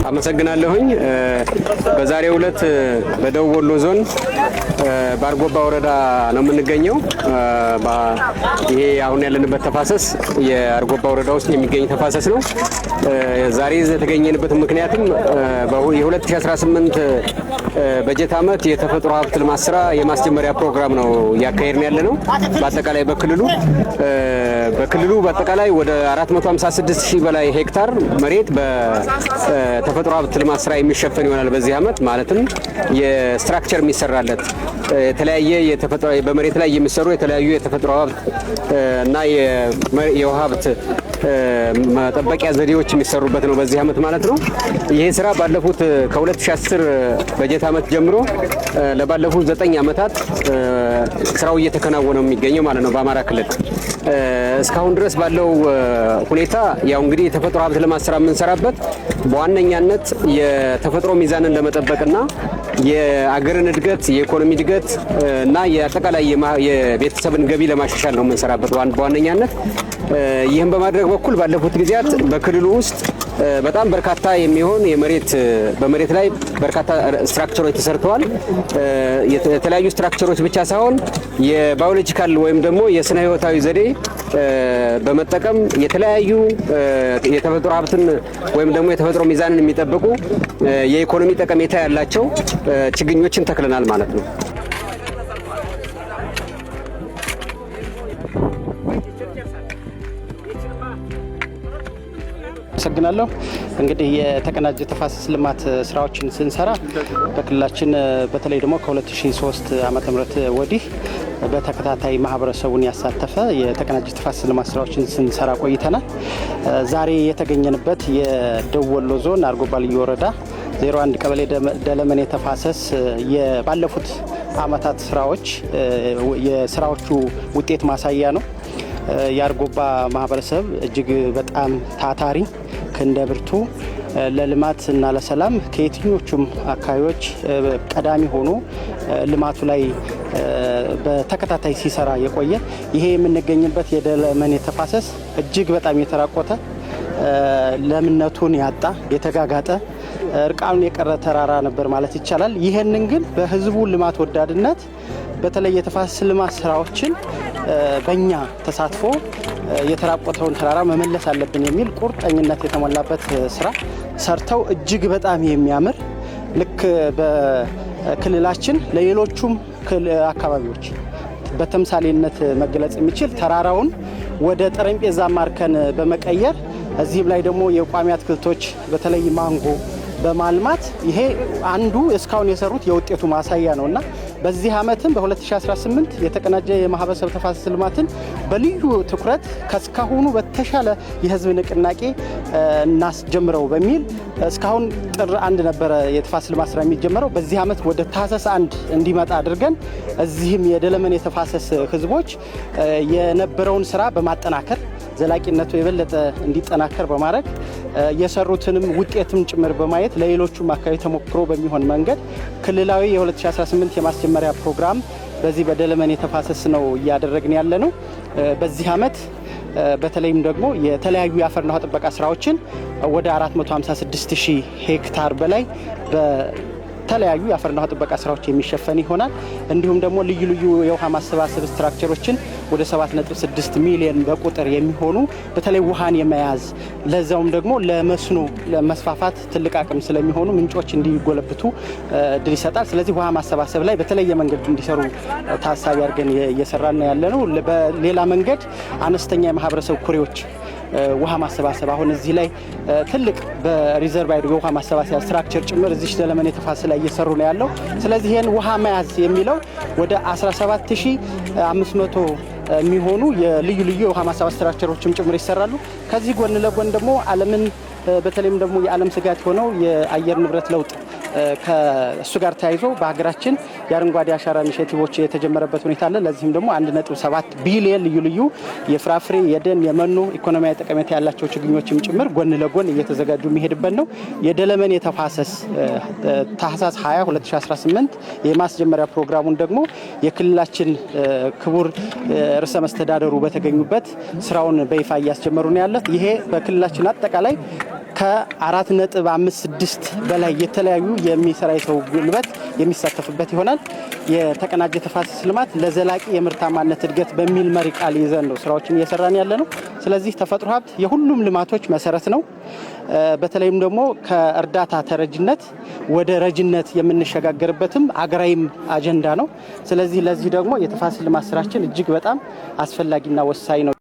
አመሰግናለሁኝ። በዛሬው ዕለት በደቡብ ወሎ ዞን ባርጎባ ወረዳ ነው የምንገኘው። ይሄ አሁን ያለንበት ተፋሰስ የአርጎባ ወረዳ ውስጥ የሚገኝ ተፋሰስ ነው። ዛሬ የተገኘንበት ምክንያቱም የ2018 በጀት ዓመት የተፈጥሮ ሀብት ልማት ስራ የማስጀመሪያ ፕሮግራም ነው ያካሄድን ያለነው። በአጠቃላይ በክልሉ በአጠቃላይ ወደ 456,000 በላይ ሄክታር መሬት በተፈጥሮ ሀብት ልማት ስራ የሚሸፈን ይሆናል በዚህ ዓመት። ማለትም የስትራክቸር የሚሰራለት የተለያየ የተፈጥሮ በመሬት ላይ የሚሰሩ የተለያዩ የተፈጥሮ ሀብት እና የውሃ ሀብት መጠበቂያ ዘዴዎች የሚሰሩበት ነው በዚህ ዓመት ማለት ነው። ይሄ ስራ ባለፉት ከ2010 በጀት ዓመት ጀምሮ ለባለፉት 9 ዓመታት ስራው እየተከናወነ ነው የሚገኘው ማለት ነው በአማራ ክልል። እስካሁን ድረስ ባለው ሁኔታ ያው እንግዲህ የተፈጥሮ ሀብት ልማት ስራ የምንሰራበት በዋነኛነት የተፈጥሮ ሚዛንን ለመጠበቅና የአገርን እድገት የኢኮኖሚ እድገት እና የአጠቃላይ የቤተሰብን ገቢ ለማሻሻል ነው የምንሰራበት በዋነኛነት። ይህን በማድረግ በኩል ባለፉት ጊዜያት በክልሉ ውስጥ በጣም በርካታ የሚሆን በመሬት ላይ በርካታ ስትራክቸሮች ተሰርተዋል። የተለያዩ ስትራክቸሮች ብቻ ሳይሆን የባዮሎጂካል ወይም ደግሞ የስነ ህይወታዊ ዘዴ በመጠቀም የተለያዩ የተፈጥሮ ሀብትን ወይም ደግሞ የተፈጥሮ ሚዛንን የሚጠብቁ የኢኮኖሚ ጠቀሜታ ያላቸው ችግኞችን ተክለናል ማለት ነው። አመሰግናለሁ። እንግዲህ የተቀናጀ ተፋሰስ ልማት ስራዎችን ስንሰራ በክልላችን በተለይ ደግሞ ከ2003 ዓመተ ምህረት ወዲህ በተከታታይ ማህበረሰቡን ያሳተፈ የተቀናጀ ተፋሰስ ልማት ስራዎችን ስንሰራ ቆይተናል። ዛሬ የተገኘንበት የደቡብ ወሎ ዞን አርጎባ ልዩ ወረዳ 01 ቀበሌ ደለመኔ ተፋሰስ ባለፉት ዓመታት ስራዎች የስራዎቹ ውጤት ማሳያ ነው። የአርጎባ ማህበረሰብ እጅግ በጣም ታታሪ ክንደብርቱ ለልማት እና ለሰላም ከየትኞቹም አካባቢዎች ቀዳሚ ሆኖ ልማቱ ላይ በተከታታይ ሲሰራ የቆየ ይሄ የምንገኝበት የደለመኔ ተፋሰስ እጅግ በጣም የተራቆተ ለምነቱን ያጣ የተጋጋጠ እርቃኑን የቀረ ተራራ ነበር ማለት ይቻላል። ይሄንን ግን በህዝቡ ልማት ወዳድነት በተለይ የተፋሰስ ልማት ስራዎችን በእኛ ተሳትፎ የተራቆተውን ተራራ መመለስ አለብን የሚል ቁርጠኝነት የተሞላበት ስራ ሰርተው እጅግ በጣም የሚያምር ልክ በክልላችን ለሌሎቹም አካባቢዎች በተምሳሌነት መገለጽ የሚችል ተራራውን ወደ ጠረጴዛ ማርከን በመቀየር እዚህም ላይ ደግሞ የቋሚ አትክልቶች በተለይ ማንጎ በማልማት ይሄ አንዱ እስካሁን የሰሩት የውጤቱ ማሳያ ነውና በዚህ ዓመትም በ2018 የተቀናጀ የማህበረሰብ ተፋሰስ ልማትን በልዩ ትኩረት ከስካሁኑ በተሻለ የህዝብ ንቅናቄ እናስጀምረው በሚል እስካሁን ጥር 1 ነበረ የተፋሰስ ልማት ስራ የሚጀምረው። በዚህ ዓመት ወደ ታህሳስ 1 እንዲመጣ አድርገን እዚህም የደለመኔ የተፋሰስ ህዝቦች የነበረውን ስራ በማጠናከር ዘላቂነቱ የበለጠ እንዲጠናከር በማድረግ የሰሩትንም ውጤትም ጭምር በማየት ለሌሎቹም አካባቢ ተሞክሮ በሚሆን መንገድ ክልላዊ የ2018 የማስጀመሪያ ፕሮግራም በዚህ በደለመኔ ተፋሰስ ነው እያደረግን ያለነው። በዚህ ዓመት በተለይም ደግሞ የተለያዩ የአፈርና ውሃ ጥበቃ ስራዎችን ወደ 456,000 ሄክታር በላይ በተለያዩ የአፈርና ውሃ ጥበቃ ስራዎች የሚሸፈን ይሆናል። እንዲሁም ደግሞ ልዩ ልዩ የውሃ ማሰባሰብ ስትራክቸሮችን ወደ 7.6 ሚሊዮን በቁጥር የሚሆኑ በተለይ ውሃን የመያዝ ለዛውም ደግሞ ለመስኖ ለመስፋፋት ትልቅ አቅም ስለሚሆኑ ምንጮች እንዲጎለብቱ እድል ይሰጣል። ስለዚህ ውሃ ማሰባሰብ ላይ በተለየ መንገድ እንዲሰሩ ታሳቢ አድርገን እየሰራን ያለነው። በሌላ መንገድ አነስተኛ የማህበረሰብ ኩሬዎች ውሃ ማሰባሰብ አሁን እዚህ ላይ ትልቅ በሪዘርቫየር የውሃ ማሰባሰብ ስትራክቸር ጭምር እዚህ ደለመኔ ተፋሰስ ላይ እየሰሩ ነው ያለው። ስለዚህ ይሄን ውሃ መያዝ የሚለው ወደ 17,500 የሚሆኑ የልዩ ልዩ የውሃ ማሰባሰብ ስትራክቸሮችም ጭምር ይሰራሉ። ከዚህ ጎን ለጎን ደግሞ ዓለምን በተለይም ደግሞ የዓለም ስጋት ሆነው የአየር ንብረት ለውጥ ከእሱ ጋር ተያይዞ በሀገራችን የአረንጓዴ አሻራ ኢኒሼቲቮች የተጀመረበት ሁኔታ አለ። ለዚህም ደግሞ 1.7 ቢሊዮን ልዩ ልዩ የፍራፍሬ የደን የመኖ ኢኮኖሚያዊ ጠቀሜታ ያላቸው ችግኞችም ጭምር ጎን ለጎን እየተዘጋጁ የሚሄድበት ነው። የደለመኔ ተፋሰስ ታህሳስ 20 2018 የማስጀመሪያ ፕሮግራሙን ደግሞ የክልላችን ክቡር ርዕሰ መስተዳደሩ በተገኙበት ስራውን በይፋ እያስጀመሩ ነው ያለት። ይሄ በክልላችን አጠቃላይ ከ4.56 በላይ የተለያዩ የሚሰራ የሰው ጉልበት የሚሳተፍበት ይሆናል። የተቀናጀ ተፋሰስ ልማት ለዘላቂ የምርታማነት እድገት በሚል መሪ ቃል ይዘን ነው ስራዎችን እየሰራን ያለ ነው። ስለዚህ ተፈጥሮ ሀብት የሁሉም ልማቶች መሰረት ነው። በተለይም ደግሞ ከእርዳታ ተረጅነት ወደ ረጅነት የምንሸጋገርበትም አገራዊም አጀንዳ ነው። ስለዚህ ለዚህ ደግሞ የተፋሰስ ልማት ስራችን እጅግ በጣም አስፈላጊና ወሳኝ ነው።